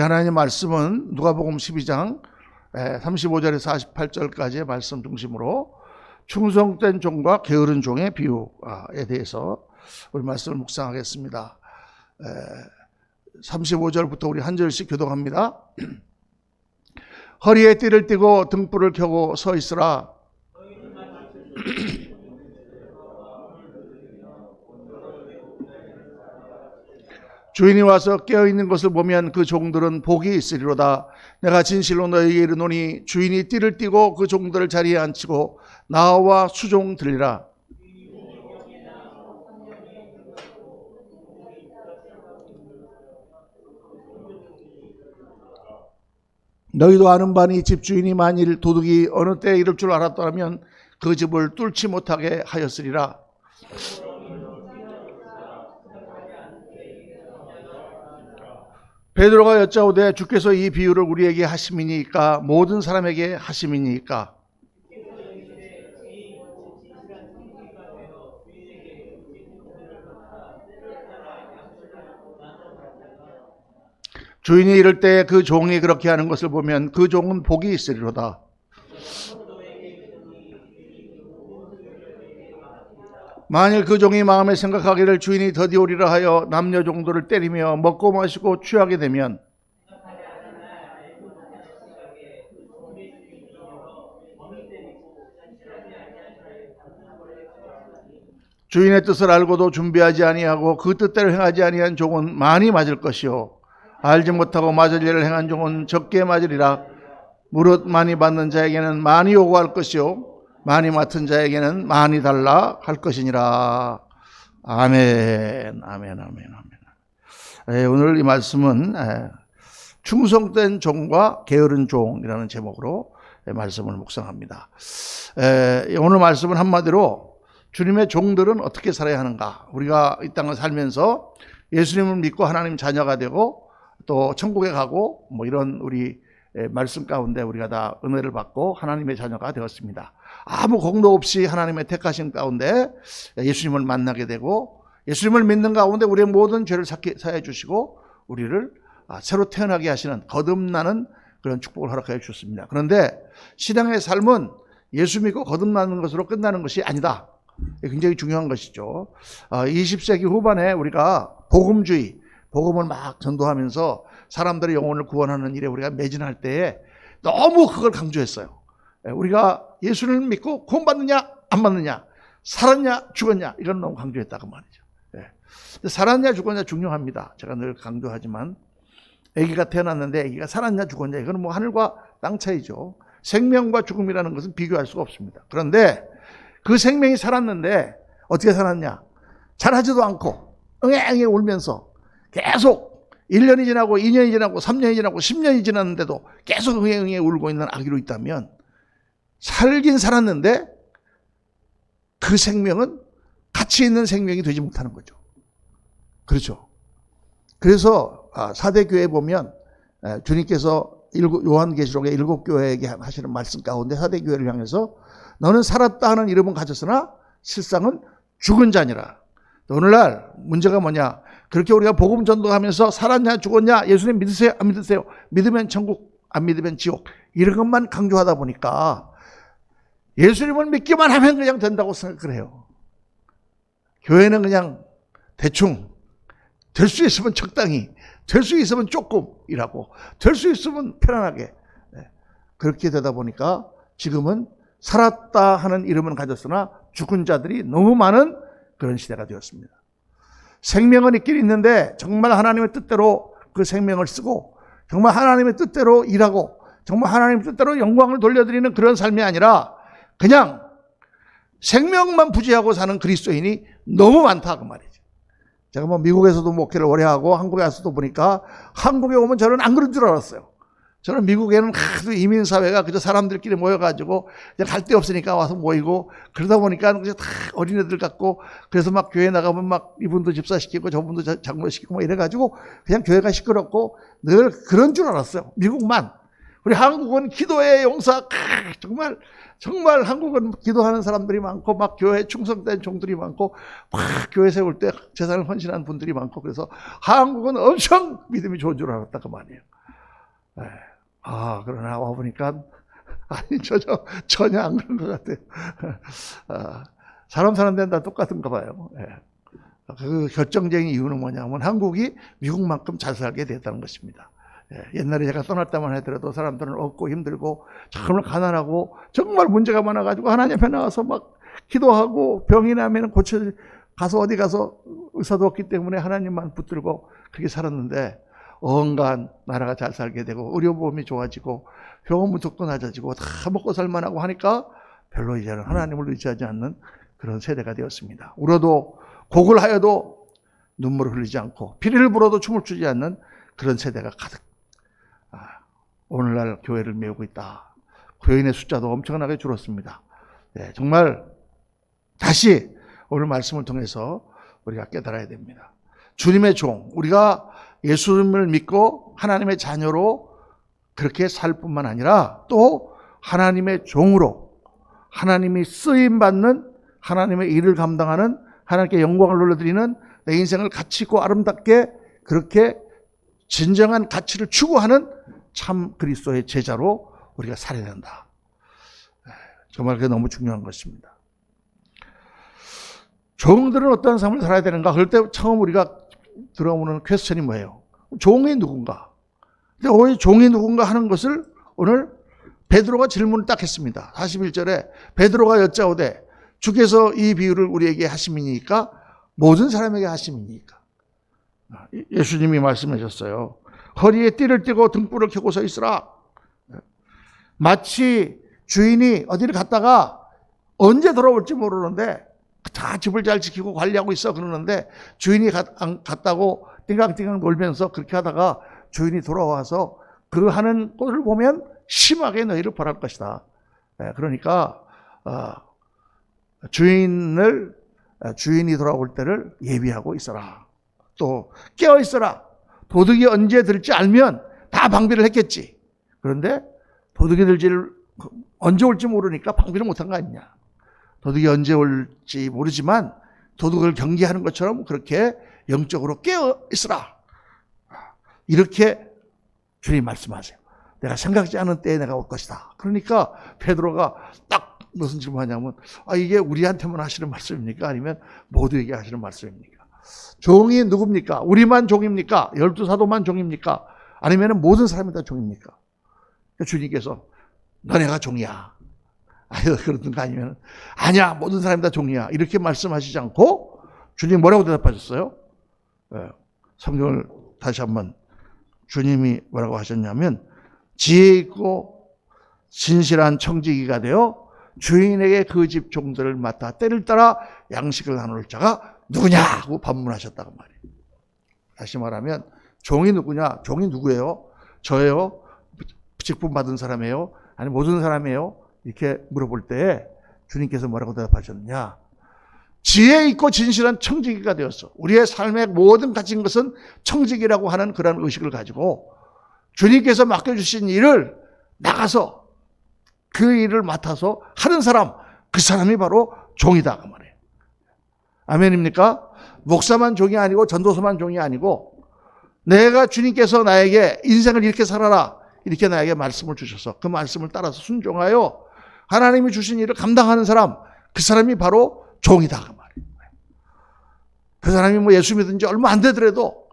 하나님의 말씀은 누가복음 12장 35절에서 48절까지의 말씀 중심으로 충성된 종과 게으른 종의 비유에 대해서 우리 말씀을 묵상하겠습니다. 35절부터 우리 한 절씩 교독합니다. 허리에 띠를 띠고 등불을 켜고 서 있으라. 주인이 와서 깨어있는 것을 보면 그 종들은 복이 있으리로다. 내가 진실로 너희에게 이르노니 주인이 띠를 띠고 그 종들을 자리에 앉히고 나와 수종 들리라. 너희도 아는 바니 집주인이 만일 도둑이 어느 때에 이럴 줄 알았더라면 그 집을 뚫지 못하게 하였으리라. 베드로가 여짜오되 주께서 이 비유를 우리에게 하심이니까 모든 사람에게 하심이니까. 주인이 이럴 때 그 종이 그렇게 하는 것을 보면 그 종은 복이 있으리로다. 만일 그 종이 마음에 생각하기를 주인이 더디 오리라 하여 남녀 종들을 때리며 먹고 마시고 취하게 되면 주인의 뜻을 알고도 준비하지 아니하고 그 뜻대로 행하지 아니한 종은 많이 맞을 것이요 알지 못하고 맞을 일을 행한 종은 적게 맞으리라. 무릇 많이 받는 자에게는 많이 요구할 것이요 많이 맡은 자에게는 많이 달라 할 것이니라. 아멘, 아멘, 아멘, 아멘. 오늘 이 말씀은 충성된 종과 게으른 종이라는 제목으로 말씀을 묵상합니다. 오늘 말씀은 한마디로 주님의 종들은 어떻게 살아야 하는가. 우리가 이 땅을 살면서 예수님을 믿고 하나님 자녀가 되고 또 천국에 가고 뭐 이런 우리 말씀 가운데 우리가 다 은혜를 받고 하나님의 자녀가 되었습니다. 아무 공도 없이 하나님의 택하신 가운데 예수님을 만나게 되고 예수님을 믿는 가운데 우리의 모든 죄를 사해 주시고 우리를 새로 태어나게 하시는 거듭나는 그런 축복을 허락하여 주셨습니다. 그런데 신앙의 삶은 예수 믿고 거듭나는 것으로 끝나는 것이 아니다. 굉장히 중요한 것이죠. 20세기 후반에 우리가 복음주의, 복음을 막 전도하면서 사람들의 영혼을 구원하는 일에 우리가 매진할 때에 너무 그걸 강조했어요. 우리가 예수를 믿고 구원받느냐 안 받느냐, 살았냐 죽었냐, 이런 너무 강조했다고 말이죠. 살았냐 죽었냐 중요합니다. 제가 늘 강조하지만 아기가 태어났는데 아기가 살았냐 죽었냐, 이건 뭐 하늘과 땅 차이죠. 생명과 죽음이라는 것은 비교할 수가 없습니다. 그런데 그 생명이 살았는데 어떻게 살았냐? 잘하지도 않고 응애응애 울면서 계속 1년이 지나고 2년이 지나고 3년이 지나고 10년이 지났는데도 계속 응애응애 울고 있는 아기로 있다면 살긴 살았는데 그 생명은 가치 있는 생명이 되지 못하는 거죠. 그렇죠. 그래서 사대 교회에 보면 주님께서 요한계시록의 7교회에게 하시는 말씀 가운데 사대 교회를 향해서 너는 살았다 하는 이름은 가졌으나 실상은 죽은 자니라. 오늘날 문제가 뭐냐? 그렇게 우리가 복음 전도하면서 살았냐 죽었냐, 예수님 믿으세요 안 믿으세요, 믿으면 천국 안 믿으면 지옥, 이런 것만 강조하다 보니까 예수님을 믿기만 하면 그냥 된다고 생각을 해요. 교회는 그냥 대충 될 수 있으면 적당히, 될 수 있으면 조금 일하고, 될 수 있으면 편안하게, 그렇게 되다 보니까 지금은 살았다 하는 이름은 가졌으나 죽은 자들이 너무 많은 그런 시대가 되었습니다. 생명은 있긴 있는데 정말 하나님의 뜻대로 그 생명을 쓰고 정말 하나님의 뜻대로 일하고 정말 하나님의 뜻대로 영광을 돌려드리는 그런 삶이 아니라 그냥 생명만 부지하고 사는 그리스도인이 너무 많다 그 말이죠. 제가 뭐 미국에서도 목회를 오래 하고 한국에 와서도 보니까 한국에 오면 저는 안 그런 줄 알았어요. 저는 미국에는 하도 이민사회가 그저 사람들끼리 모여가지고 그냥 갈 데 없으니까 와서 모이고 그러다 보니까 그냥 다 어린애들 같고, 그래서 막 교회 나가면 막 이분도 집사시키고 저분도 장로시키고 뭐 이래가지고 그냥 교회가 시끄럽고 늘 그런 줄 알았어요. 미국만. 우리 한국은 기도의 용사, 정말 한국은 기도하는 사람들이 많고 막 교회에 충성된 종들이 많고 막 교회 세울 때 재산을 헌신한 분들이 많고, 그래서 한국은 엄청 믿음이 좋은 줄 알았다 그 말이에요. 예. 그러나 와보니까, 아니, 전혀 안 그런 것 같아요. 사람 사는 데는 다 똑같은가 봐요. 예. 그 결정적인 이유는 뭐냐면 한국이 미국만큼 잘 살게 됐다는 것입니다. 예. 옛날에 제가 떠날 때만 하더라도 사람들은 없고 힘들고 정말 가난하고 정말 문제가 많아가지고 하나님 앞에 나가서 막 기도하고 병이 나면 가서 어디 가서 의사도 없기 때문에 하나님만 붙들고 그렇게 살았는데 온갖 나라가 잘 살게 되고 의료보험이 좋아지고 병원 문턱도 낮아지고 다 먹고 살만하고 하니까 별로 이제는 하나님을 의지하지 않는 그런 세대가 되었습니다. 울어도 곡을 하여도 눈물을 흘리지 않고 피리를 불어도 춤을 추지 않는 그런 세대가 가득 오늘날 교회를 메우고 있다. 교인의 숫자도 엄청나게 줄었습니다. 네, 정말 다시 오늘 말씀을 통해서 우리가 깨달아야 됩니다. 주님의 종, 우리가 예수님을 믿고 하나님의 자녀로 그렇게 살 뿐만 아니라 또 하나님의 종으로 하나님이 쓰임받는 하나님의 일을 감당하는 하나님께 영광을 돌려드리는 내 인생을 가치 있고 아름답게 그렇게 진정한 가치를 추구하는 참 그리스도의 제자로 우리가 살아야 된다. 정말 그게 너무 중요한 것입니다. 종들은 어떤 삶을 살아야 되는가? 그럴 때 처음 우리가 들어오는 퀘스천이 뭐예요? 종이 누군가? 근데 왜 종이 누군가 하는 것을 오늘 베드로가 질문을 딱 했습니다. 41절에 베드로가 여짜오되 주께서 이 비유를 우리에게 하심이니까 모든 사람에게 하심이니까. 예수님이 말씀하셨어요. 허리에 띠를 띠고 등불을 켜고 서 있으라. 마치 주인이 어디를 갔다가 언제 돌아올지 모르는데 다 집을 잘 지키고 관리하고 있어 그러는데 주인이 갔다고 띵강띵강 놀면서 그렇게 하다가 주인이 돌아와서 그 하는 꼴을 보면 심하게 너희를 벌할 것이다. 그러니까 주인이 돌아올 때를 예비하고 있어라. 또 깨어 있어라. 도둑이 언제 들지 알면 다 방비를 했겠지. 그런데 도둑이 언제 올지 모르니까 방비를 못한 거 아니냐. 도둑이 언제 올지 모르지만 도둑을 경계하는 것처럼 그렇게 영적으로 깨어 있으라. 이렇게 주님 말씀하세요. 내가 생각지 않은 때에 내가 올 것이다. 그러니까 베드로가 딱 무슨 질문하냐면 이게 우리한테만 하시는 말씀입니까? 아니면 모두에게 하시는 말씀입니까? 종이 누굽니까? 우리만 종입니까? 12사도만 종입니까? 아니면 모든 사람이 다 종입니까? 주님께서 너네가 종이야. 그러든가 아니면 아니야 모든 사람이 다 종이야. 이렇게 말씀하시지 않고 주님 뭐라고 대답하셨어요? 성경을 다시 한번 주님이 뭐라고 하셨냐면 지혜 있고 진실한 청지기가 되어 주인에게 그 집 종들을 맡아 때를 따라 양식을 나눌 자가 누구냐 하고 반문하셨다고 말이에요. 다시 말하면 종이 누구냐? 종이 누구예요? 저예요? 직분 받은 사람이에요? 아니 모든 사람이에요? 이렇게 물어볼 때 주님께서 뭐라고 대답하셨느냐? 지혜 있고 진실한 청지기가 되었어. 우리의 삶의 모든 가진 것은 청지기라고 하는 그런 의식을 가지고 주님께서 맡겨주신 일을 나가서 그 일을 맡아서 하는 사람, 그 사람이 바로 종이다 그 말이에요. 아멘입니까? 목사만 종이 아니고 전도서만 종이 아니고 내가 주님께서 나에게 인생을 이렇게 살아라 이렇게 나에게 말씀을 주셔서 그 말씀을 따라서 순종하여 하나님이 주신 일을 감당하는 사람, 그 사람이 바로 종이다 그 말이에요. 그 사람이 뭐 예수 믿은 지 얼마 안 되더라도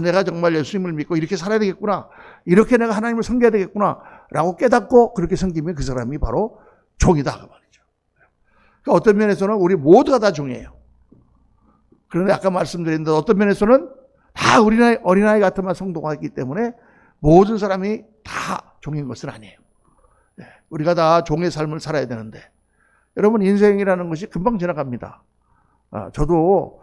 내가 정말 예수님을 믿고 이렇게 살아야 되겠구나, 이렇게 내가 하나님을 섬겨야 되겠구나 라고 깨닫고 그렇게 섬기면 그 사람이 바로 종이다 그 말이죠. 그러니까 어떤 면에서는 우리 모두가 다 종이에요. 그런데 아까 말씀드렸는데 어떤 면에서는 다 어린아이 같은만 성동하기 때문에 모든 사람이 다 종인 것은 아니에요. 우리가 다 종의 삶을 살아야 되는데 여러분 인생이라는 것이 금방 지나갑니다. 저도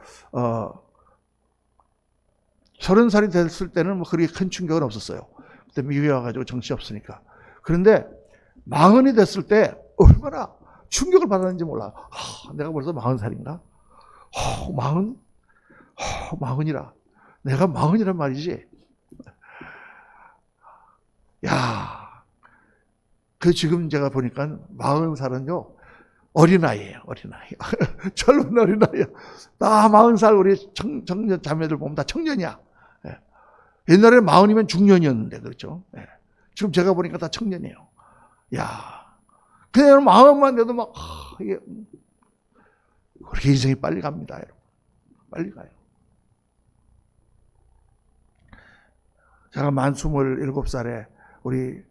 30살이 됐을 때는 뭐 그렇게 큰 충격은 없었어요. 그때 미국에 와가지고 정치 없으니까. 그런데 40이 됐을 때 얼마나 충격을 받았는지 몰라. 내가 벌써 40살인가? 40이라. 내가 40이란 말이지. 지금 제가 보니까 40살은요, 어린아이예요, 어린아이. 젊은 어린아이야. 다 40살 우리 청년 자매들 보면 다 청년이야. 옛날에 40이면 중년이었는데, 그렇죠. 지금 제가 보니까 다 청년이에요. 야, 그냥 마음만 내도 막 이게 그렇게 인생이 빨리 갑니다, 여러분. 빨리 가요. 제가 만 27살에 우리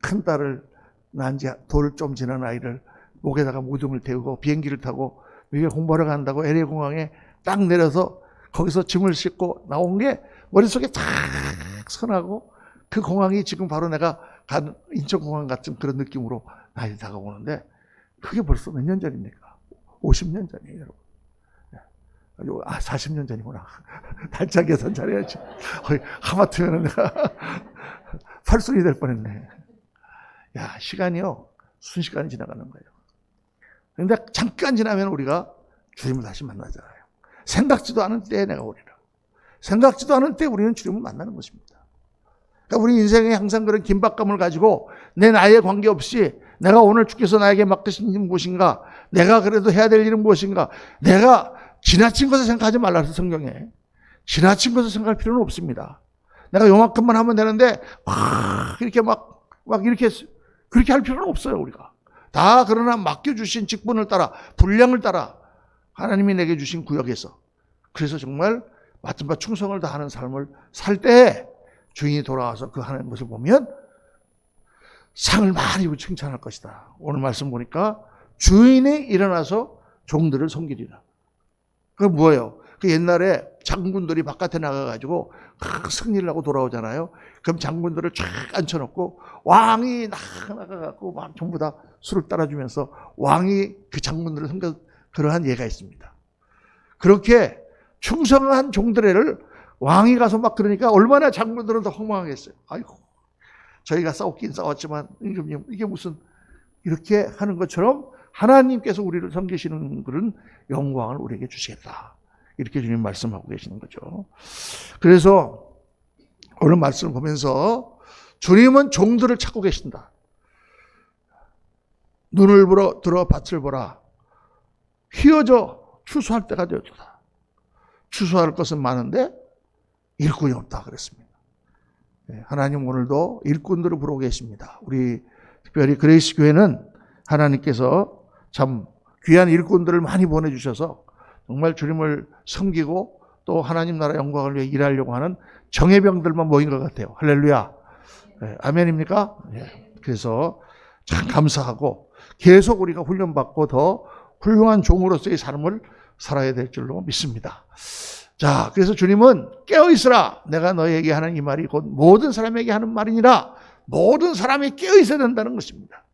큰 딸을 낳은 지 돌 좀 지난 아이를 목에다가 무등을 태우고 비행기를 타고 미국에 공부하러 간다고 LA 공항에 딱 내려서 거기서 짐을 싣고 나온 게 머릿속에 탁 선하고, 그 공항이 지금 바로 내가 간 인천공항 같은 그런 느낌으로 나이 다가오는데, 그게 벌써 몇 년 전입니까? 50년 전이에요, 여러분. 40년 전이구나. 달자 계산 잘해야지. 하마터면 내가 팔순이 될 뻔했네. 야, 시간이요, 순식간에 지나가는 거예요. 그런데 잠깐 지나면 우리가 주님을 다시 만나잖아요. 생각지도 않은 때에 내가 오리라. 생각지도 않은 때 우리는 주님을 만나는 것입니다. 그러니까 우리 인생에 항상 그런 긴박감을 가지고 내 나이에 관계없이 내가 오늘 주께서 나에게 맡기신 일은 무엇인가, 내가 그래도 해야 될 일은 무엇인가, 내가 지나친 것을 생각하지 말라 해서 성경에. 지나친 것을 생각할 필요는 없습니다. 내가 요만큼만 하면 되는데 이렇게 막 이렇게 그렇게 할 필요는 없어요. 우리가 다 그러나 맡겨주신 직분을 따라, 분량을 따라 하나님이 내게 주신 구역에서, 그래서 정말 맡은 바 충성을 다하는 삶을 살 때 주인이 돌아와서 그 하는 것을 보면 상을 많이 칭찬할 것이다. 오늘 말씀 보니까 주인이 일어나서 종들을 섬기리라. 그게 뭐예요? 그 옛날에 장군들이 바깥에 나가가지고 승리를 하고 돌아오잖아요. 그럼 장군들을 쫙 앉혀놓고 왕이 나가갖고 막 전부 다 술을 따라주면서 왕이 그 장군들을 섬겨, 그러한 예가 있습니다. 그렇게 충성한 종들을 왕이 가서 막 그러니까 얼마나 장군들은 더 허망하겠어요. 아이고, 저희가 싸웠긴 싸웠지만 이게 무슨, 이렇게 하는 것처럼 하나님께서 우리를 섬기시는 그런 영광을 우리에게 주시겠다. 이렇게 주님 말씀하고 계시는 거죠. 그래서 오늘 말씀을 보면서 주님은 종들을 찾고 계신다. 눈을 들어 밭을 보라. 휘어져 추수할 때가 되었다. 추수할 것은 많은데 일꾼이 없다 그랬습니다. 하나님 오늘도 일꾼들을 부르고 계십니다. 우리 특별히 그레이스 교회는 하나님께서 참 귀한 일꾼들을 많이 보내주셔서 정말 주님을 섬기고 또 하나님 나라 영광을 위해 일하려고 하는 정예병들만 모인 것 같아요. 할렐루야. 네, 아멘입니까? 네. 그래서 참 감사하고 계속 우리가 훈련받고 더 훌륭한 종으로서의 삶을 살아야 될 줄로 믿습니다. 자, 그래서 주님은 깨어있으라. 내가 너에게 하는 이 말이 곧 모든 사람에게 하는 말이니라. 모든 사람이 깨어있어야 된다는 것입니다.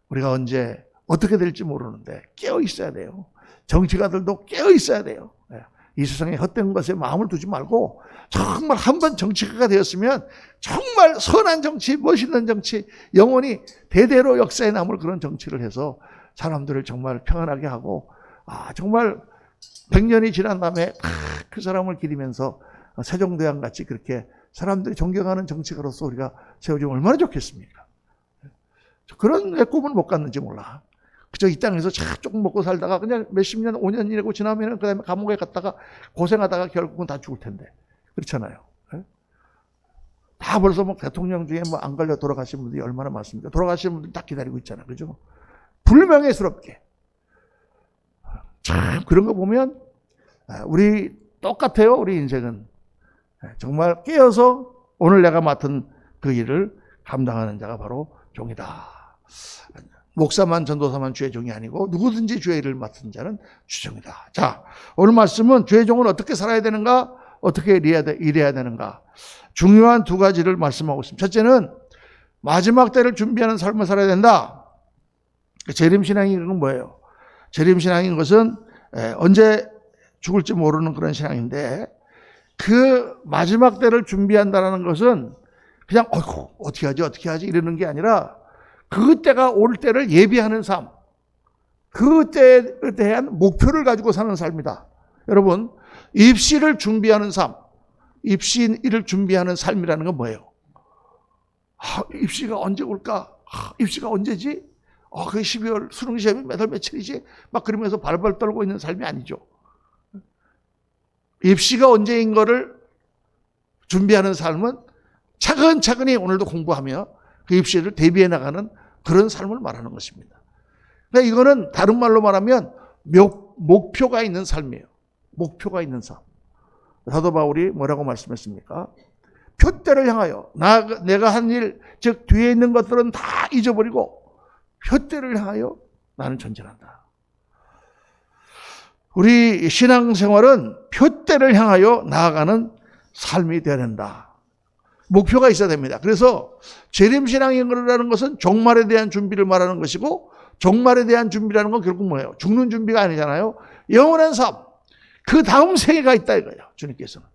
우리가 언제 어떻게 될지 모르는데 깨어있어야 돼요. 정치가들도 깨어있어야 돼요. 이 세상에 헛된 것에 마음을 두지 말고 정말 한번 정치가가 되었으면 정말 선한 정치, 멋있는 정치, 영원히 대대로 역사에 남을 그런 정치를 해서 사람들을 정말 평안하게 하고, 정말 100년이 지난 다음에 그 사람을 기리면서 세종대왕 같이 그렇게 사람들이 존경하는 정치가로서 우리가 세워지면 얼마나 좋겠습니까? 그런 내 꿈을 못 갔는지 몰라. 그저 이 땅에서 조금 먹고 살다가 그냥 몇십 년, 5년 이내고 지나면은 그 다음에 감옥에 갔다가 고생하다가 결국은 다 죽을 텐데. 그렇잖아요. 다 벌써 뭐 대통령 중에 뭐 안 걸려 돌아가신 분들이 얼마나 많습니까? 돌아가신 분들 딱 기다리고 있잖아요. 그죠? 불명예스럽게. 참, 그런 거 보면, 우리 똑같아요. 우리 인생은. 정말 깨어서 오늘 내가 맡은 그 일을 감당하는 자가 바로 종이다. 목사만 전도사만 주의 종이 아니고 누구든지 주의 일을 맡은 자는 주종이다. 자, 오늘 말씀은 주의 종은 어떻게 살아야 되는가, 어떻게 일해야 되는가, 중요한 두 가지를 말씀하고 있습니다. 첫째는 마지막 때를 준비하는 삶을 살아야 된다. 재림신앙인 뭐예요? 재림신앙인 것은 언제 죽을지 모르는 그런 신앙인데, 그 마지막 때를 준비한다는 것은 그냥 어떻게 하지 이러는 게 아니라 그때가 올 때를 예비하는 삶, 그때에 대한 목표를 가지고 사는 삶이다. 여러분, 입시를 준비하는 삶, 입시를 준비하는 삶이라는 건 뭐예요? 입시가 언제 올까? 입시가 언제지? 그 12월 수능시험이 몇 월 며칠이지? 막 그러면서 발발 떨고 있는 삶이 아니죠. 입시가 언제인 거를 준비하는 삶은 차근차근히 오늘도 공부하며 그 입시를 대비해 나가는 그런 삶을 말하는 것입니다. 그러니까 이거는 다른 말로 말하면 목표가 있는 삶이에요. 목표가 있는 삶. 사도 바울이 뭐라고 말씀했습니까? 표대를 향하여 내가 한 일, 즉 뒤에 있는 것들은 다 잊어버리고 표대를 향하여 나는 전진한다. 우리 신앙생활은 표대를 향하여 나아가는 삶이 되어야 된다. 목표가 있어야 됩니다. 그래서 재림신앙이라는 것은 종말에 대한 준비를 말하는 것이고, 종말에 대한 준비라는 건 결국 뭐예요? 죽는 준비가 아니잖아요. 영원한 삶, 그 다음 세계가 있다 이거예요. 주님께서는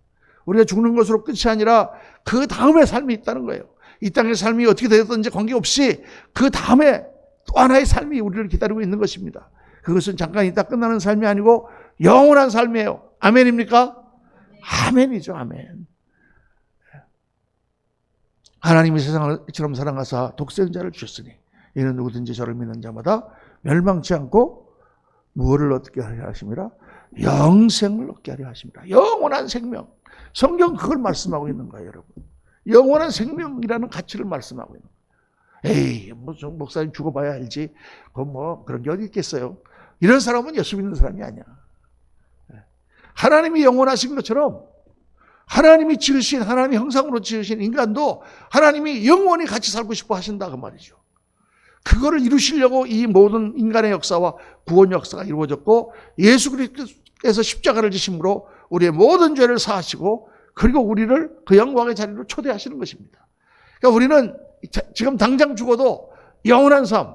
우리가 죽는 것으로 끝이 아니라 그 다음의 삶이 있다는 거예요. 이 땅의 삶이 어떻게 되었든지 관계없이 그 다음에 또 하나의 삶이 우리를 기다리고 있는 것입니다. 그것은 잠깐 있다 끝나는 삶이 아니고 영원한 삶이에요. 아멘입니까? 아멘이죠. 아멘. 하나님이 세상을 이처럼 사랑하사 독생자를 주셨으니 이는 누구든지 저를 믿는 자마다 멸망치 않고 무엇을 얻게 하려 하심이라? 영생을 얻게 하려 하십니다. 영원한 생명. 성경 그걸 말씀하고 있는 거예요, 여러분. 영원한 생명이라는 가치를 말씀하고 있는 거예요. 에이, 목사님 죽어봐야 알지. 그런 게 어디 있겠어요. 이런 사람은 예수 믿는 사람이 아니야. 하나님이 영원하신 것처럼 하나님이 지으신, 하나님의 형상으로 지으신 인간도 하나님이 영원히 같이 살고 싶어 하신다 그 말이죠. 그거를 이루시려고 이 모든 인간의 역사와 구원 역사가 이루어졌고, 예수 그리스도께서 십자가를 지심으로 우리의 모든 죄를 사하시고, 그리고 우리를 그 영광의 자리로 초대하시는 것입니다. 그러니까 우리는 지금 당장 죽어도 영원한 삶,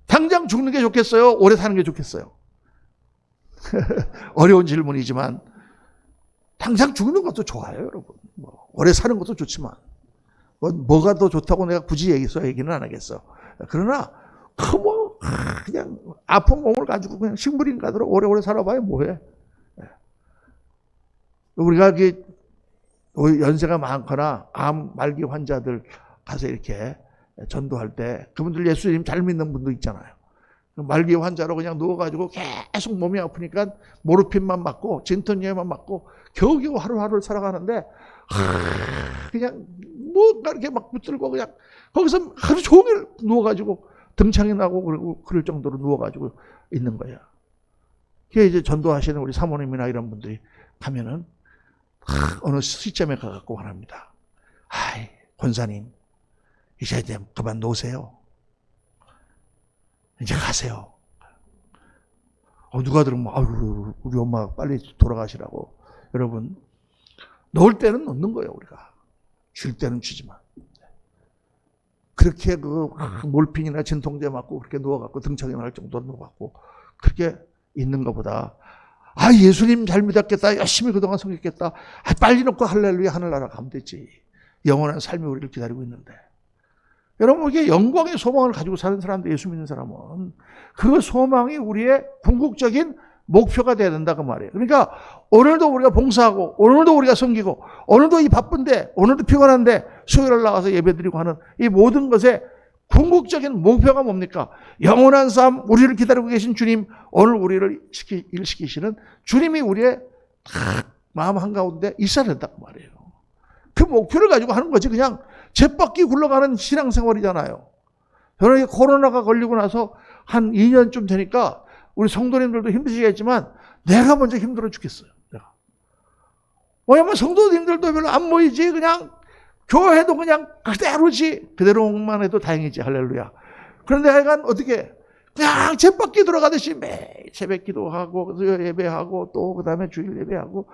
당장 죽는 게 좋겠어요? 오래 사는 게 좋겠어요? 어려운 질문이지만 당장 죽는 것도 좋아요, 여러분. 오래 사는 것도 좋지만 뭐가 더 좋다고 내가 굳이 얘기는 안 하겠어. 그러나 그냥 아픈 몸을 가지고 그냥 식물인간으로 오래오래 살아봐야 뭐해. 우리가 연세가 많거나 암 말기 환자들 가서 이렇게 전도할 때 그분들 예수님 잘 믿는 분도 있잖아요. 말기 환자로 그냥 누워가지고 계속 몸이 아프니까 모르핀만 맞고 진통제만 맞고 겨우겨우 하루하루를 살아가는데 그냥 뭔가 이렇게 막 붙들고 그냥 거기서 하루 종일 누워가지고 등창이 나고 그리고 그럴 정도로 누워가지고 있는 거야. 그게 이제 전도하시는 우리 사모님이나 이런 분들이 가면은 어느 시점에 가갖고 말합니다. 아이, 권사님, 이제 그만 놓으세요. 이제 가세요. 누가 들으면, 아유, 우리 엄마 빨리 돌아가시라고. 여러분, 놓을 때는 놓는 거예요, 우리가. 쉴 때는 쉬지만. 그렇게 몰핀이나 진통제 맞고 그렇게 누워갖고 등창이 날 정도로 누워갖고 그렇게 있는 것보다, 예수님 잘 믿었겠다. 열심히 그동안 섬겼겠다. 빨리 놓고 할렐루야 하늘나라 가면 되지. 영원한 삶이 우리를 기다리고 있는데. 여러분, 이게 영광의 소망을 가지고 사는 사람들, 예수 믿는 사람은 그 소망이 우리의 궁극적인 목표가 돼야 된다 그 말이에요. 그러니까 오늘도 우리가 봉사하고, 오늘도 우리가 섬기고, 오늘도 이 바쁜데, 오늘도 피곤한데 수요일을 나가서 예배드리고 하는 이 모든 것의 궁극적인 목표가 뭡니까? 영원한 삶, 우리를 기다리고 계신 주님, 오늘 우리를 일시키시는 주님이 우리의 마음 한가운데 있어야 된다 그 말이에요. 그 목표를 가지고 하는 거지. 그냥 쳇바퀴 굴러가는 신앙생활이잖아요. 저는 코로나가 걸리고 나서 한 2년쯤 되니까 우리 성도님들도 힘드시겠지만 내가 먼저 힘들어 죽겠어요. 내가. 왜냐면 성도님들도 별로 안 모이지. 그냥 교회도 그냥 그대로지. 그대로만 해도 다행이지. 할렐루야. 그런데 하여간 어떻게 그냥 쳇바퀴 돌아가듯이 매일 새벽 기도하고 예배하고 또 그다음에 주일 예배하고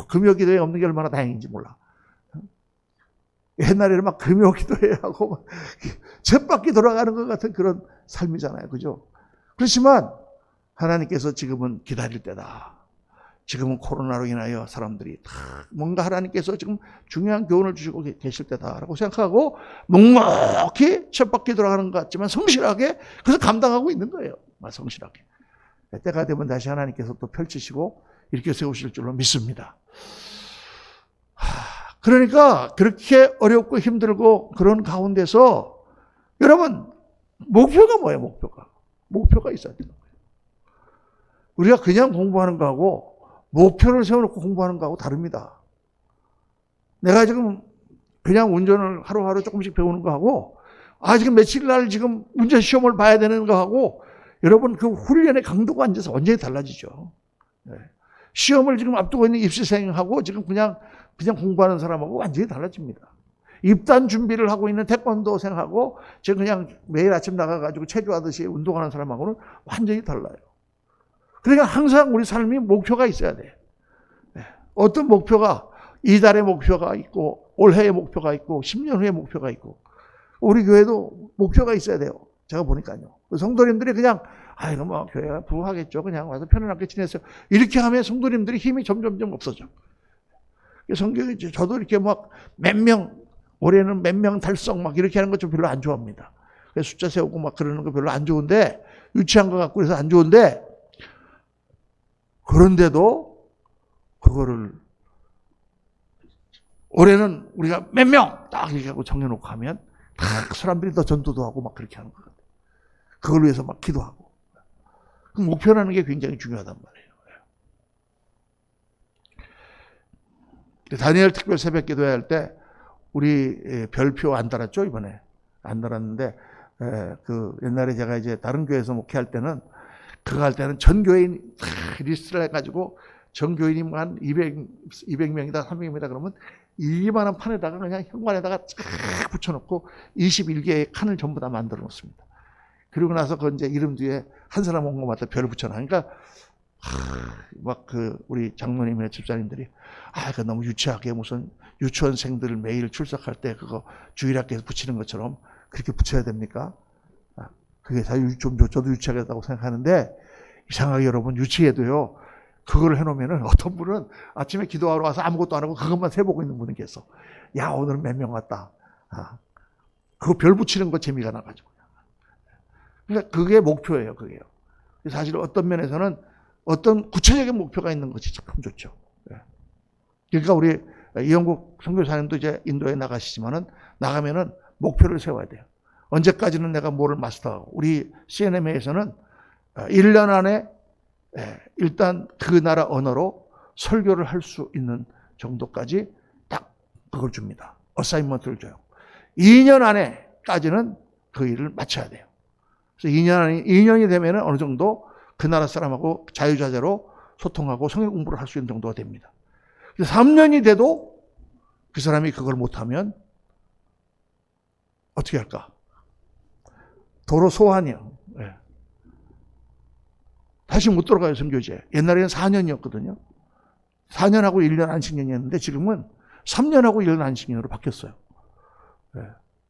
금요 기도에 없는 게 얼마나 다행인지 몰라. 옛날에는 막 금요 기도해야 하고 쳇바퀴 돌아가는 것 같은 그런 삶이잖아요. 그죠? 그렇지만 하나님께서 지금은 기다릴 때다. 지금은 코로나로 인하여 사람들이 다 뭔가 하나님께서 지금 중요한 교훈을 주시고 계실 때다라고 생각하고 묵묵히 쳇바퀴 돌아가는 것 같지만 성실하게 그래서 감당하고 있는 거예요. 성실하게. 때가 되면 다시 하나님께서 또 펼치시고 이렇게 세우실 줄로 믿습니다. 그러니까 그렇게 어렵고 힘들고 그런 가운데서 여러분 목표가 뭐예요? 목표가 있어야 돼요. 우리가 그냥 공부하는 거하고 목표를 세워놓고 공부하는 거하고 다릅니다. 내가 지금 그냥 운전을 하루하루 조금씩 배우는 거 하고, 지금 며칠 날 지금 운전 시험을 봐야 되는 거 하고, 여러분 그 훈련의 강도가 완전히 달라지죠. 네. 시험을 지금 앞두고 있는 입시생하고 지금 그냥 공부하는 사람하고 완전히 달라집니다. 입단 준비를 하고 있는 태권도생하고 지금 그냥 매일 아침 나가가지고 체조하듯이 운동하는 사람하고는 완전히 달라요. 그러니까 항상 우리 삶이 목표가 있어야 돼. 어떤 목표가 이달의 목표가 있고 올해의 목표가 있고 10년 후의 목표가 있고 우리 교회도 목표가 있어야 돼요. 제가 보니까요. 성도님들이 그냥 이거 뭐 교회가 부하겠죠. 그냥 와서 편안하게 지냈어요. 이렇게 하면 성도님들이 힘이 점점점 없어져. 성경이 저도 이렇게 막 몇 명 올해는 몇 명 달성 막 이렇게 하는 거 좀 별로 안 좋아합니다. 숫자 세우고 막 그러는 거 별로 안 좋은데 유치한 것 같고 그래서 안 좋은데 그런데도 그거를 올해는 우리가 몇 명 딱 이렇게 하고 정해놓고 하면 다 사람들이 더 전도도 하고 막 그렇게 하는 거거든요. 그걸 위해서 막 기도하고. 그 목표라는 게 굉장히 중요하단 말이에요. 다니엘 특별 새벽 기도회 할 때 우리 별표 안 달았죠, 이번에. 안 달았는데 그 옛날에 제가 이제 다른 교회에서 목회할 때는 그거 할 때는 전 교인 리스트를 해가지고 전 교인이 한 200명이다 300명이다 그러면 이만한 판에다가 그냥 현관에다가 쫙 붙여놓고 21개의 칸을 전부 다 만들어 놓습니다. 그리고 나서 그 이제 이름 뒤에 한 사람 온 것마다 별을 붙여놔. 그러니까 막 우리 장로님이나 집사님들이 그 너무 유치하게 무슨 유치원생들 매일 출석할 때 그거 주일학교에서 붙이는 것처럼 그렇게 붙여야 됩니까? 그게 다 저도 유치하겠다고 생각하는데 이상하게 여러분 유치해도요. 그걸 해놓으면은 어떤 분은 아침에 기도하러 와서 아무것도 안 하고 그것만 세보고 있는 분이 계셔. 야 오늘은 몇 명 왔다. 그거 별 붙이는 거 재미가 나가지고. 그러니까 그게 목표예요. 그게요. 사실 어떤 면에서는 어떤 구체적인 목표가 있는 것이 참 좋죠. 그러니까 우리 이영국 선교사님도 이제 인도에 나가시지만은 나가면은 목표를 세워야 돼요. 언제까지는 내가 뭐를 마스터하고 우리 CNMA에서는 1년 안에 일단 그 나라 언어로 설교를 할 수 있는 정도까지 딱 그걸 줍니다. 어사인먼트를 줘요. 2년 안에까지는 그 일을 마쳐야 돼요. 그래서 2년이 되면 어느 정도 그 나라 사람하고 자유자재로 소통하고 성경 공부를 할 수 있는 정도가 됩니다. 3년이 돼도 그 사람이 그걸 못하면 어떻게 할까? 도로 소환이요. 다시 못 돌아가요, 선교지에. 옛날에는 4년이었거든요. 4년하고 1년 안식년이었는데 지금은 3년하고 1년 안식년으로 바뀌었어요.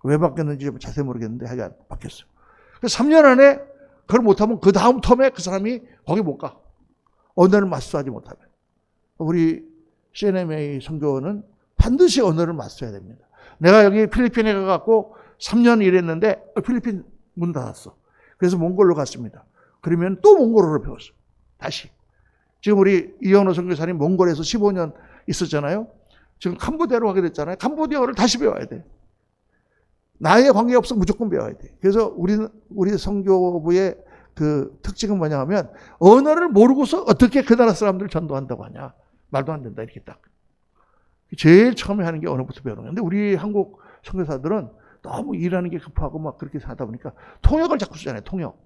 왜 바뀌었는지 자세히 모르겠는데 하여간 바뀌었어요. 그래서 3년 안에 그걸 못하면 그 다음 텀에 그 사람이 거기 못 가. 언어를 마스터하지 못하면. 우리 CNMA 선교원은 반드시 언어를 마스터해야 됩니다. 내가 여기 필리핀에 가갖고 3년 일했는데 필리핀 문 닫았어. 그래서 몽골로 갔습니다. 그러면 또 몽골어를 배웠어. 다시. 지금 우리 이현호 선교사님 몽골에서 15년 있었잖아요. 지금 캄보디아로 가게 됐잖아요. 캄보디아어를 다시 배워야 돼. 나이에 관계없어 무조건 배워야 돼. 그래서 우리 선교부의 그 특징은 뭐냐 하면 언어를 모르고서 어떻게 그 나라 사람들을 전도한다고 하냐. 말도 안 된다. 이렇게 딱. 제일 처음에 하는 게 언어부터 배우는 건데 우리 한국 선교사들은 너무 일하는 게 급하고 막 그렇게 하다 보니까 통역을 자꾸 쓰잖아요. 통역.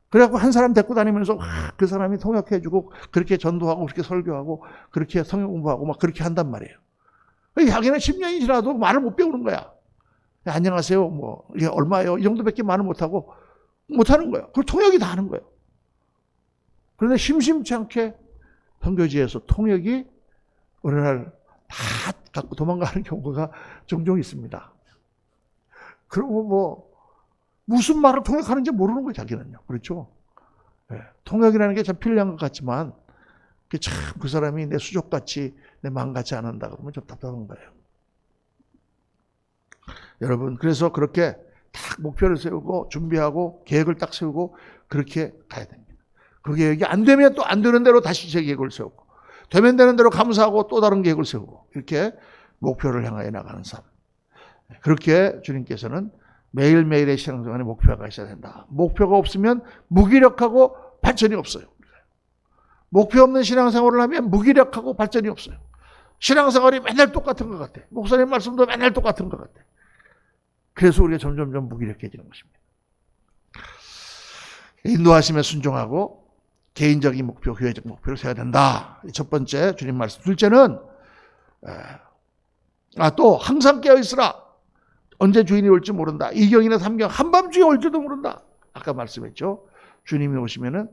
그래갖고 한 사람 데리고 다니면서 그 사람이 통역해주고 그렇게 전도하고 그렇게 설교하고 그렇게 성경 공부하고 막 그렇게 한단 말이에요. 자기는 10년이 지나도 말을 못 배우는 거야. 안녕하세요. 뭐 이게 얼마예요? 이 정도밖에 말을 못하고 못하는 거예요. 그걸 통역이 다 하는 거예요. 그런데 심심치 않게 선교지에서 통역이 어느 날 다 갖고 도망가는 경우가 종종 있습니다. 그리고 뭐 무슨 말을 통역하는지 모르는 거예요, 자기는요. 그렇죠? 통역이라는 게 참 필요한 것 같지만 참 그 사람이 내 수족같이 내 마음같이 안 한다 그러면 좀 답답한 거예요. 여러분, 그래서 그렇게 딱 목표를 세우고 준비하고 계획을 딱 세우고 그렇게 가야 됩니다. 그 계획이 안 되면 또 안 되는 대로 다시 제 계획을 세우고 되면 되는 대로 감사하고 또 다른 계획을 세우고 이렇게 목표를 향하여 나가는 삶. 그렇게 주님께서는 매일매일의 신앙생활에 목표가 있어야 된다. 목표가 없으면 무기력하고 발전이 없어요. 목표 없는 신앙생활을 하면 무기력하고 발전이 없어요. 신앙생활이 맨날 똑같은 것 같아. 목사님 말씀도 맨날 똑같은 것 같아. 그래서 우리가 점점점 무기력해지는 것입니다. 인도하심에 순종하고 개인적인 목표, 교회적 목표를 세워야 된다. 첫 번째 주님 말씀. 둘째는 또 항상 깨어 있으라. 언제 주인이 올지 모른다. 2경이나 3경 한밤중에 올지도 모른다. 아까 말씀했죠. 주님이 오시면은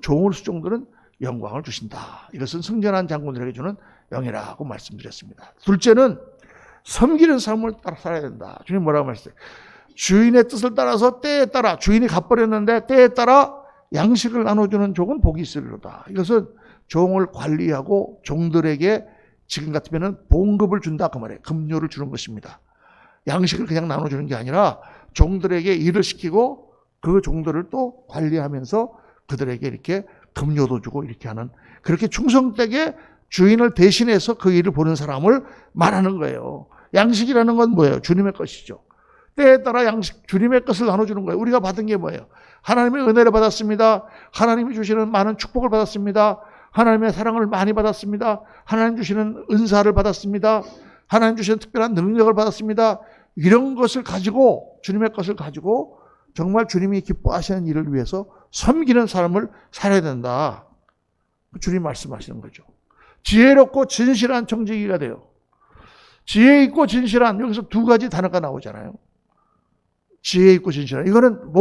종을 수종들은 영광을 주신다. 이것은 승전한 장군들에게 주는 영이라고 말씀드렸습니다. 둘째는 섬기는 삶을 따라 살아야 된다. 주님 뭐라고 말씀하세요? 주인의 뜻을 따라서 때에 따라 주인이 갚버렸는데 때에 따라 양식을 나눠주는 종은 복이 있으리로다. 이것은 종을 관리하고 종들에게 지금 같으면 봉급을 준다 그 말이에요. 급료를 주는 것입니다. 양식을 그냥 나눠주는 게 아니라 종들에게 일을 시키고 그 종들을 또 관리하면서 그들에게 이렇게 급료도 주고 이렇게 하는, 그렇게 충성되게 주인을 대신해서 그 일을 보는 사람을 말하는 거예요. 양식이라는 건 뭐예요? 주님의 것이죠. 때에 따라 양식, 주님의 것을 나눠주는 거예요. 우리가 받은 게 뭐예요? 하나님의 은혜를 받았습니다. 하나님이 주시는 많은 축복을 받았습니다. 하나님의 사랑을 많이 받았습니다. 하나님 주시는 은사를 받았습니다. 하나님 주시는 특별한 능력을 받았습니다. 이런 것을 가지고, 주님의 것을 가지고 정말 주님이 기뻐하시는 일을 위해서 섬기는 삶을 살아야 된다. 주님 말씀하시는 거죠. 지혜롭고 진실한 청지기가 돼요. 지혜 있고 진실한, 여기서 두 가지 단어가 나오잖아요. 지혜 있고 진실한. 이거는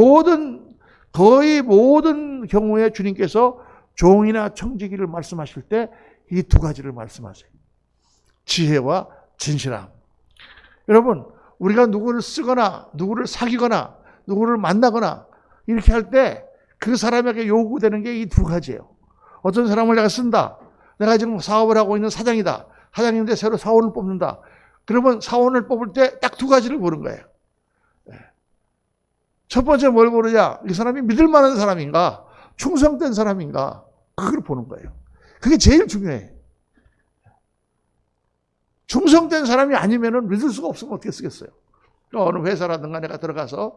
거의 모든 경우에 주님께서 종이나 청지기를 말씀하실 때 이 두 가지를 말씀하세요. 지혜와 진실함. 여러분, 우리가 누구를 쓰거나 누구를 사귀거나 누구를 만나거나 이렇게 할 때 그 사람에게 요구되는 게 이 두 가지예요. 어떤 사람을 내가 쓴다. 내가 지금 사업을 하고 있는 사장이다. 사장인데 새로 사원을 뽑는다. 그러면 사원을 뽑을 때 딱 두 가지를 보는 거예요. 첫 번째 뭘 보느냐? 이 사람이 믿을 만한 사람인가? 충성된 사람인가? 그걸 보는 거예요. 그게 제일 중요해. 충성된 사람이 아니면은 믿을 수가 없으면 어떻게 쓰겠어요? 어느 회사라든가 내가 들어가서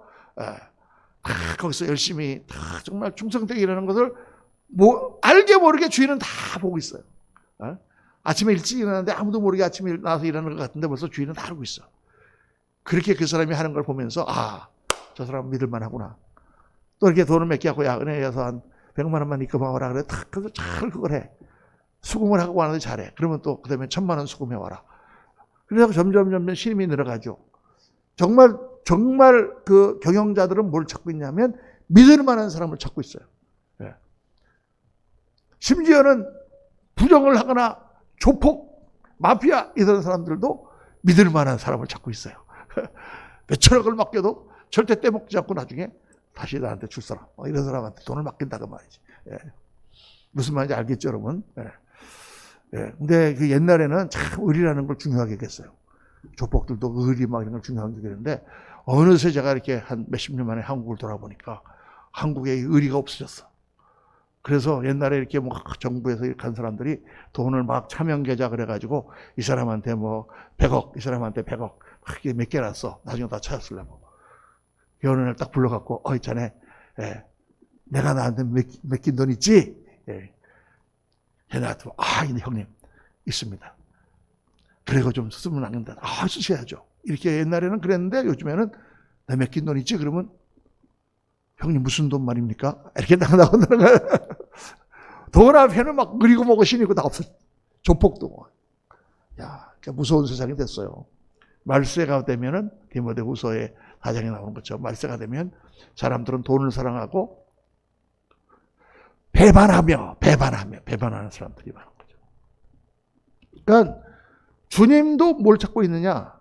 거기서 열심히 정말 충성되게 일하는 것을 알게 모르게 주인은 다 보고 있어요. 아침에 일찍 일어나는데 아무도 모르게 아침에 나와서 일하는 것 같은데 벌써 주인은 다 알고 있어. 그렇게 그 사람이 하는 걸 보면서 저 사람 믿을만 하구나. 또 이렇게 돈을 몇 개 하고 은행에서 한 100만 원만 입금하라 그래. 그걸 해. 수금을 하고 하는데 잘해. 그러면 또 그다음에 1000만 원 수금해 와라. 그래서 점점 신임이 늘어가죠. 정말 그 경영자들은 뭘 찾고 있냐면 믿을 만한 사람을 찾고 있어요. 심지어는 부정을 하거나 조폭, 마피아 이런 사람들도 믿을 만한 사람을 찾고 있어요. 몇천억을 맡겨도 절대 떼먹지 않고 나중에 다시 나한테 줄 사람, 이런 사람한테 돈을 맡긴다고 말이지. 무슨 말인지 알겠죠, 여러분? 근데 그 옛날에는 참 의리라는 걸 중요하게 했어요. 조폭들도 의리 막 이런 걸 중요하게 했는데 어느새 제가 이렇게 한 몇십 년 만에 한국을 돌아보니까 한국에 의리가 없어졌어. 그래서 옛날에 이렇게 정부에서 이렇게 한 사람들이 돈을 막 차명계좌 그래가지고 이 사람한테 100억, 이 사람한테 100억 몇 개 놨어. 나중에 다 찾았으려고. 연원을 딱 불러갖고, 자네, 내가 나한테 맡긴 돈 있지? 해놔도, 형님, 있습니다. 그리고 좀 쓰면 안 된다. 쓰셔야죠. 이렇게 옛날에는 그랬는데 요즘에는 내 맡긴 돈 있지? 그러면 형님 무슨 돈 말입니까? 이렇게 나온다는 거야. 돈 앞에는 막 그리고 뭐고 신이고 다 없어. 조폭도. 무서운 세상이 됐어요. 말세가 되면은 디모데후서에 4장에 나오는 것처럼 말세가 되면 사람들은 돈을 사랑하고 배반하는 사람들이 많은 거죠. 그러니까 주님도 뭘 찾고 있느냐?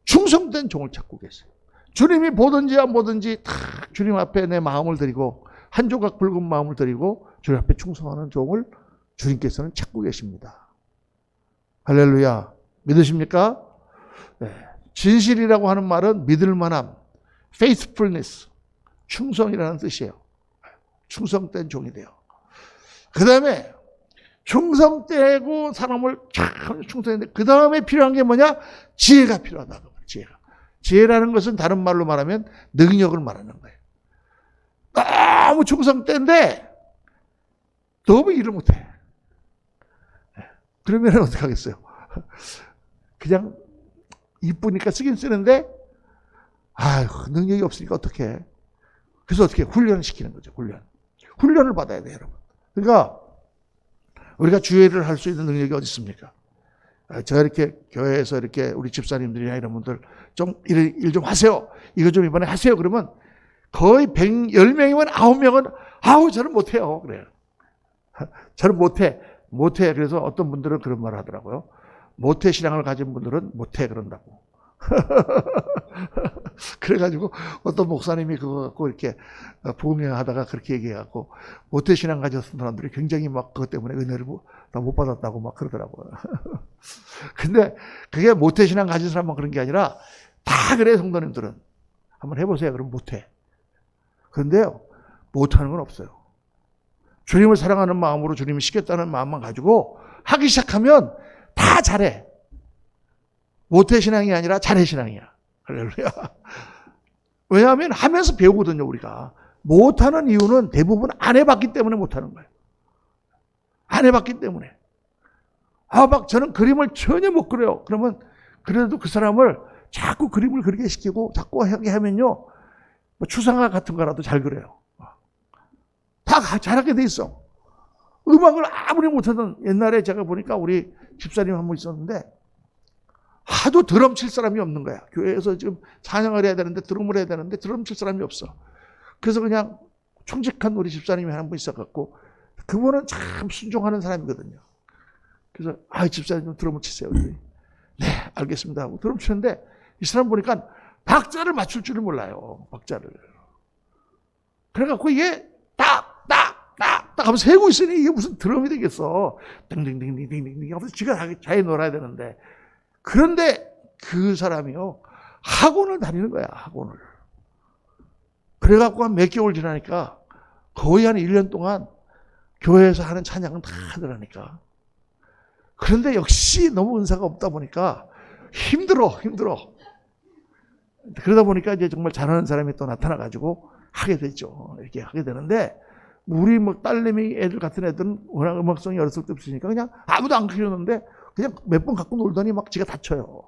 충성된 종을 찾고 계세요. 주님이 보든지 안 보든지 다 주님 앞에 내 마음을 드리고 한 조각 붉은 마음을 드리고 주님 앞에 충성하는 종을 주님께서는 찾고 계십니다. 할렐루야. 믿으십니까? 진실이라고 하는 말은 믿을 만함, faithfulness, 충성이라는 뜻이에요. 충성된 종이 돼요. 그 다음에 충성되고 사람을 참 충성했는데 그 다음에 필요한 게 뭐냐? 지혜가 필요하다. 지혜라는 것은 다른 말로 말하면 능력을 말하는 거예요. 너무 충성된데 너무 일을 못해. 그러면 어떻게 하겠어요? 그냥 이쁘니까 쓰긴 쓰는데 능력이 없으니까 어떡해. 그래서 어떻게 훈련시키는 거죠. 훈련을 받아야 돼요, 여러분. 그러니까 우리가 주의를 할 수 있는 능력이 어디 있습니까? 제가 이렇게 교회에서 이렇게 우리 집사님들이나 이런 분들 좀 일 좀 하세요. 이거 좀 이번에 하세요. 그러면 거의 10명이면 9명은 저는 못해요. 그래요. 저는 못해. 그래서 어떤 분들은 그런 말을 하더라고요. 모태 신앙을 가진 분들은 못해 그런다고. 그래가지고 어떤 목사님이 그거 갖고 이렇게 부흥회하다가 그렇게 얘기해갖고 모태 신앙 가졌던 사람들이 굉장히 막 그것 때문에 은혜를 다 못 받았다고 막 그러더라고요. 근데 그게 모태 신앙 가진 사람만 그런 게 아니라 다 그래. 성도님들은 한번 해보세요. 그럼 못해. 그런데요, 못하는 건 없어요. 주님을 사랑하는 마음으로 주님이 시켰다는 마음만 가지고 하기 시작하면 다 잘해. 모태 신앙이 아니라 잘해 신앙이야. 할렐루야. 왜냐하면 하면서 배우거든요, 우리가. 못하는 이유는 대부분 안 해봤기 때문에 못하는 거예요. 안 해봤기 때문에. 막 저는 그림을 전혀 못 그려요. 그러면 그래도 그 사람을 자꾸 그림을 그리게 시키고 자꾸 하게 하면요, 뭐 추상화 같은 거라도 잘 그려요. 다 잘하게 돼 있어. 음악을 아무리 못하던 옛날에 제가 보니까 우리 집사님 한 분 있었는데 하도 드럼 칠 사람이 없는 거야. 교회에서 지금 찬양을 해야 되는데 드럼을 해야 되는데 드럼 칠 사람이 없어. 그래서 그냥 충직한 우리 집사님이 한 분 있어갖고 그분은 참 순종하는 사람이거든요. 그래서 집사님 좀 드럼을 치세요. 네, 알겠습니다 하고 드럼 치는데 이 사람 보니까 박자를 맞출 줄을 몰라요. 박자를. 그래갖고 이게 딱 하면서 세고 있으니 이게 무슨 드럼이 되겠어. 띵띵띵띵띵띵 하면서 지가 자기 놀아야 되는데. 그런데 그 사람이요, 학원을 다니는 거야, 학원을. 그래갖고 한 몇 개월 지나니까 거의 한 1년 동안 교회에서 하는 찬양은 다 하더라니까. 그런데 역시 너무 은사가 없다 보니까 힘들어. 그러다 보니까 이제 정말 잘하는 사람이 또 나타나가지고 하게 되죠. 이렇게 하게 되는데, 우리 뭐 딸내미 애들 같은 애들은 워낙 음악성이 어렸을 때 없으니까 그냥 아무도 안 키우는데 그냥 몇 번 갖고 놀더니 막 지가 다쳐요.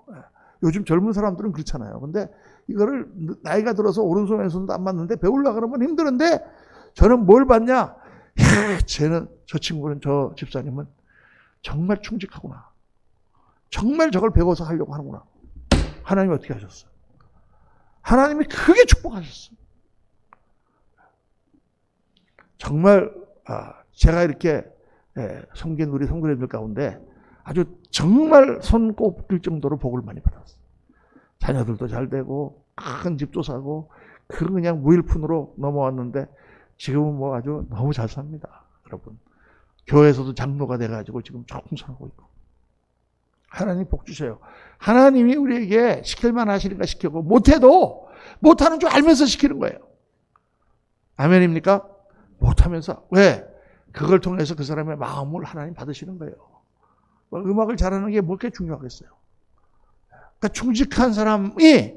요즘 젊은 사람들은 그렇잖아요. 근데 이거를 나이가 들어서 오른손 왼손도 안 맞는데 배우려고 그러면 힘드는데, 저는 뭘 봤냐? 저 친구는, 저 집사님은 정말 충직하구나. 정말 저걸 배워서 하려고 하는구나. 하나님이 어떻게 하셨어? 하나님이 크게 축복하셨어. 정말 제가 이렇게 섬긴 우리 성도님들 가운데 아주 정말 손꼽힐 정도로 복을 많이 받았어요. 자녀들도 잘 되고 큰 집도 사고 그냥 무일푼으로 넘어왔는데 지금은 뭐 아주 너무 잘 삽니다. 여러분. 교회에서도 장로가 돼가지고 지금 총선하고 있고. 하나님 복 주세요. 하나님이 우리에게 시킬만 하시니까 시키고 못해도 못하는 줄 알면서 시키는 거예요. 아멘입니까? 못하면서. 왜? 그걸 통해서 그 사람의 마음을 하나님 받으시는 거예요. 음악을 잘하는 게 뭐 그렇게 중요하겠어요. 그러니까 충직한 사람이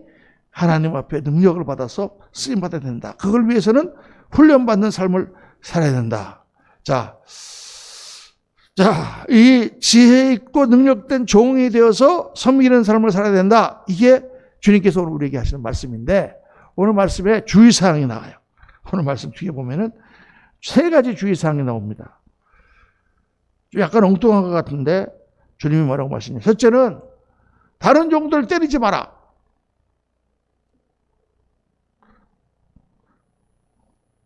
하나님 앞에 능력을 받아서 쓰임받아야 된다. 그걸 위해서는 훈련받는 삶을 살아야 된다. 자, 이 지혜 있고 능력된 종이 되어서 섬기는 삶을 살아야 된다. 이게 주님께서 오늘 우리에게 하시는 말씀인데, 오늘 말씀에 주의사항이 나와요. 오늘 말씀 뒤에 보면은 3가지 주의사항이 나옵니다. 약간 엉뚱한 것 같은데 주님이 뭐라고 말씀해요? 첫째는 다른 종들 때리지 마라.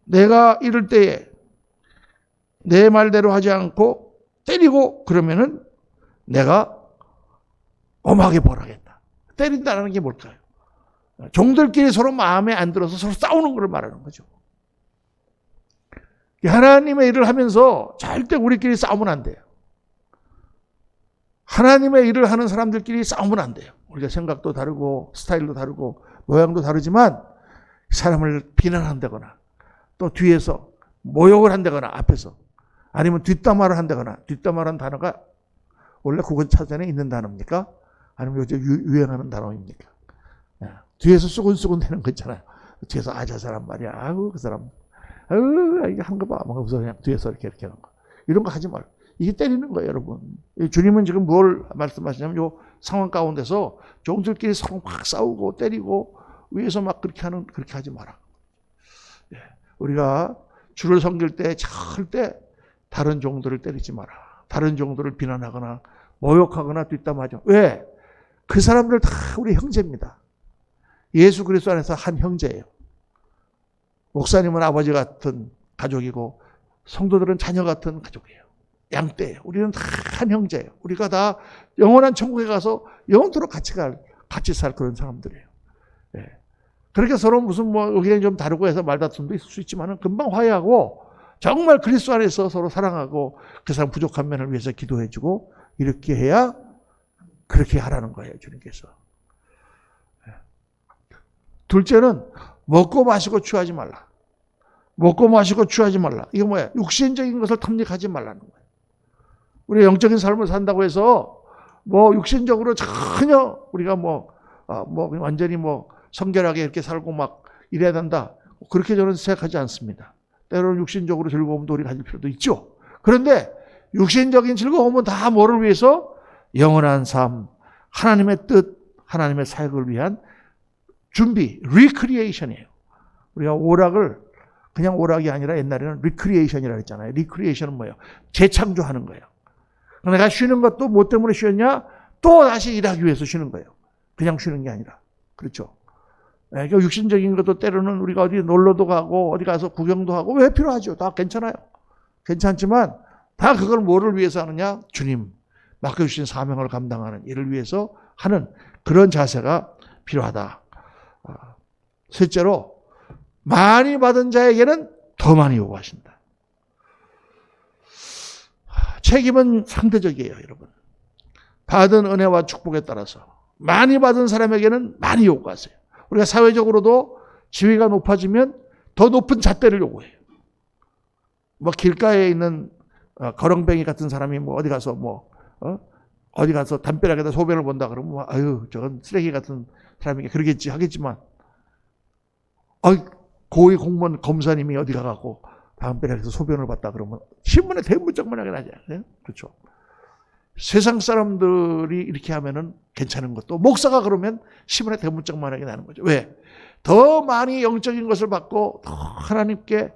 내가 이럴 때에 내 말대로 하지 않고 때리고 그러면은 내가 엄하게 벌하겠다. 때린다는 게 뭘까요? 종들끼리 서로 마음에 안 들어서 서로 싸우는 걸 말하는 거죠. 하나님의 일을 하면서 절대 우리끼리 싸우면 안 돼요. 하나님의 일을 하는 사람들끼리 싸우면 안 돼요. 우리가 생각도 다르고 스타일도 다르고 모양도 다르지만 사람을 비난한다거나 또 뒤에서 모욕을 한다거나 앞에서 아니면 뒷담화를 한다거나, 뒷담화라는 단어가 원래 국어사전에 있는 단어입니까? 아니면 요즘 유행하는 단어입니까? 뒤에서 쏘곤쏘곤 되는 거 있잖아요. 뒤에서 저 사람 말이야. 아우 그 사람. 이게 한 거 봐. 막 웃어 그냥 뒤에서 이렇게 하는 거. 이런 거 하지 말고. 이게 때리는 거예요, 여러분. 주님은 지금 뭘 말씀하시냐면 요 상황 가운데서 종들끼리 서로 막 싸우고 때리고 위에서 막 그렇게 하지 마라. 예. 우리가 주를 섬길 때 절대 다른 종들을 때리지 마라. 다른 종들을 비난하거나 모욕하거나 뒷담화하죠. 왜? 그 사람들 다 우리 형제입니다. 예수 그리스도 안에서 한 형제예요. 목사님은 아버지 같은 가족이고 성도들은 자녀 같은 가족이에요. 양떼예요. 우리는 다 한 형제예요. 우리가 다 영원한 천국에 가서 영원토록 같이 살 그런 사람들이에요. 예. 그렇게 서로 무슨 의견이 좀 다르고 해서 말다툼도 있을 수 있지만은 금방 화해하고 정말 그리스도 안에서 서로 사랑하고 그 사람 부족한 면을 위해서 기도해주고 이렇게 해야 그렇게 하라는 거예요, 주님께서. 예. 둘째는 먹고 마시고 취하지 말라. 먹고 마시고 취하지 말라. 이거 뭐야? 육신적인 것을 탐닉하지 말라는 거예요. 우리 영적인 삶을 산다고 해서 육신적으로 전혀 우리가 완전히 성결하게 이렇게 살고 막 이래야 된다. 그렇게 저는 생각하지 않습니다. 때로는 육신적으로 즐거움도 우리 가질 필요도 있죠. 그런데 육신적인 즐거움은 다 뭐를 위해서? 영원한 삶, 하나님의 뜻, 하나님의 사역을 위한 준비, 리크리에이션이에요. 우리가 오락을 그냥 오락이 아니라 옛날에는 리크리에이션이라고 했잖아요. 리크리에이션은 뭐예요? 재창조하는 거예요. 내가 쉬는 것도 뭐 때문에 쉬었냐? 또 다시 일하기 위해서 쉬는 거예요. 그냥 쉬는 게 아니라. 그렇죠. 그러니까 육신적인 것도 때로는 우리가 어디 놀러도 가고 어디 가서 구경도 하고 왜 필요하죠? 다 괜찮아요. 괜찮지만 다 그걸 뭐를 위해서 하느냐? 주님 맡겨주신 사명을 감당하는 일을 위해서 하는 그런 자세가 필요하다. 셋째로 많이 받은 자에게는 더 많이 요구하신다. 책임은 상대적이에요, 여러분. 받은 은혜와 축복에 따라서 많이 받은 사람에게는 많이 요구하세요. 우리가 사회적으로도 지위가 높아지면 더 높은 잣대를 요구해요. 길가에 있는 거렁뱅이 같은 사람이 어디 가서 담벼락에다 소변을 본다 그러면 아유 저건 쓰레기 같은 사람이 그러겠지 하겠지만 고위 공무원 검사님이 어디 가갖고 담벼락에서 소변을 봤다 그러면 신문에 대문짝만하게 나지 않아요? 그렇죠. 세상 사람들이 이렇게 하면은 괜찮은 것도 목사가 그러면 신문에 대문짝만하게 나는 거죠. 왜? 더 많이 영적인 것을 받고 더 하나님께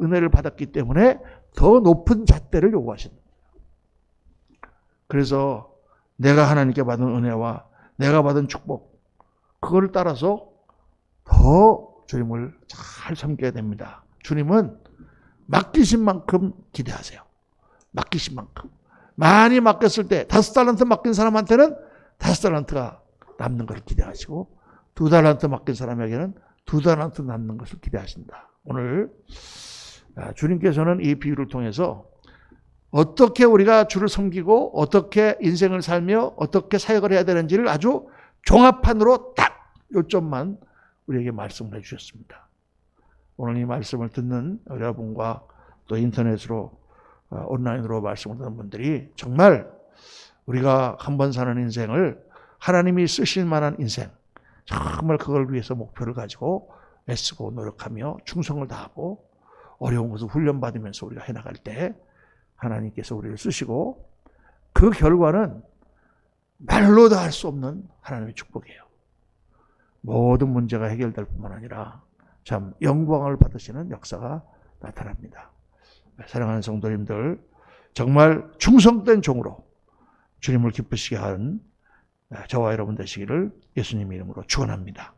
은혜를 받았기 때문에 더 높은 잣대를 요구하신다. 그래서 내가 하나님께 받은 은혜와 내가 받은 축복 그걸 따라서 더 주님을 잘 섬겨야 됩니다. 주님은 맡기신 만큼 기대하세요. 맡기신 만큼. 많이 맡겼을 때 5달란트 맡긴 사람한테는 5달란트가 남는 것을 기대하시고 2달란트 맡긴 사람에게는 2달란트 남는 것을 기대하신다. 오늘 주님께서는 이 비유를 통해서 어떻게 우리가 주를 섬기고 어떻게 인생을 살며 어떻게 사역을 해야 되는지를 아주 종합판으로 딱 요점만 우리에게 말씀을 해주셨습니다. 오늘 이 말씀을 듣는 여러분과 또 인터넷으로 온라인으로 말씀을 듣는 분들이 정말 우리가 한 번 사는 인생을 하나님이 쓰실 만한 인생 정말 그걸 위해서 목표를 가지고 애쓰고 노력하며 충성을 다하고 어려운 것을 훈련받으면서 우리가 해나갈 때 하나님께서 우리를 쓰시고 그 결과는 말로도 할 수 없는 하나님의 축복이에요. 모든 문제가 해결될 뿐만 아니라 참 영광을 받으시는 역사가 나타납니다. 사랑하는 성도님들 정말 충성된 종으로 주님을 기쁘시게 하는 저와 여러분 되시기를 예수님 이름으로 축원합니다.